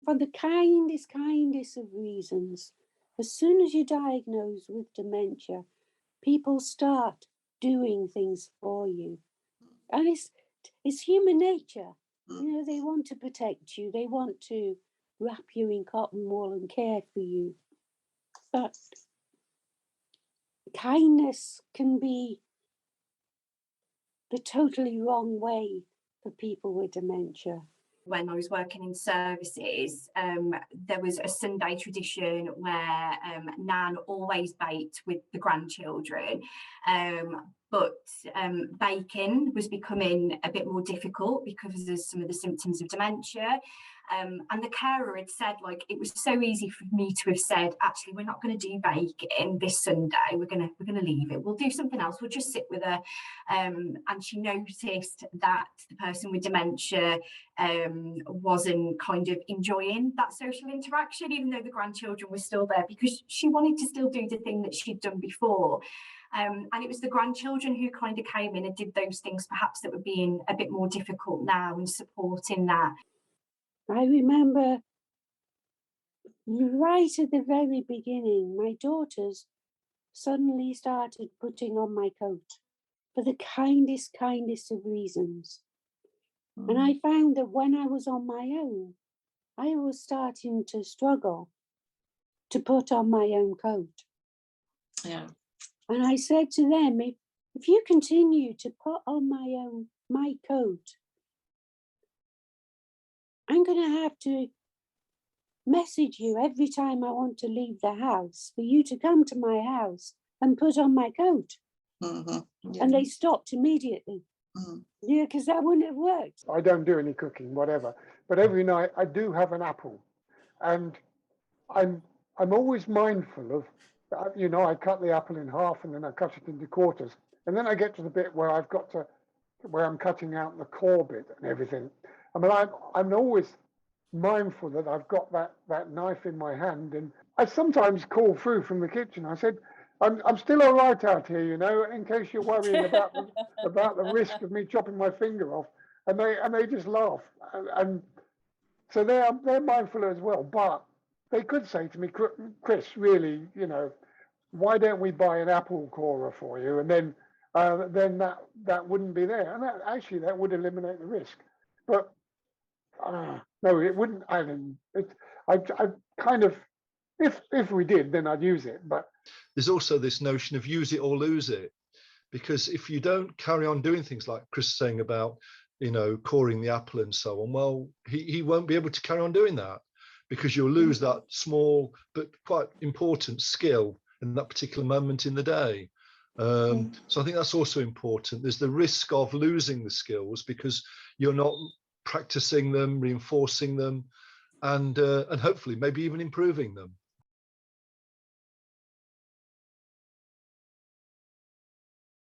for the kindest of reasons, as soon as you're diagnosed with dementia, people start doing things for you. And it's human nature. You know, they want to protect you. They want to wrap you in cotton wool and care for you. But kindness can be the totally wrong way for people with dementia. When I was working in services, there was a Sunday tradition where Nan always baked with the grandchildren, but baking was becoming a bit more difficult because of some of the symptoms of dementia. And the carer had said, like, it was so easy for me to have said, actually, we're not going to do baking this Sunday. We're going to leave it. We'll do something else. We'll just sit with her. And she noticed that the person with dementia wasn't kind of enjoying that social interaction, even though the grandchildren were still there, because she wanted to still do the thing that she'd done before. And it was the grandchildren who kind of came in and did those things perhaps that were being a bit more difficult now and supporting that. I remember right at the very beginning, my daughters suddenly started putting on my coat for the kindest of reasons. And I found that when I was on my own, I was starting to struggle to put on my own coat. Yeah. And I said to them, if you continue to put on my coat, I'm going to have to message you every time I want to leave the house for you to come to my house and put on my coat. Yeah. And they stopped immediately. Yeah, because that wouldn't have worked. I don't do any cooking, whatever. But every night I do have an apple. And I'm always mindful of, you know, I cut the apple in half and then I cut it into quarters. And then I get to the bit where where I'm cutting out the core bit and everything. I mean, I'm always mindful that I've got that knife in my hand. And I sometimes call through from the kitchen. I said, I'm still all right out here, you know, in case you're worrying about the risk of me chopping my finger off. And they just laugh. And so they're mindful as well. But they could say to me, Chris, really, you know, why don't we buy an apple corer for you? And then that wouldn't be there. And that would eliminate the risk. But no, it wouldn't. I kind of, if we did, then I'd use it. But there's also this notion of use it or lose it, because if you don't carry on doing things like Chris is saying about, you know, coring the apple and so on, well, he won't be able to carry on doing that, because you'll lose that small but quite important skill in that particular moment in the day. So I think that's also important. There's the risk of losing the skills because you're not practicing them, reinforcing them, and hopefully maybe even improving them.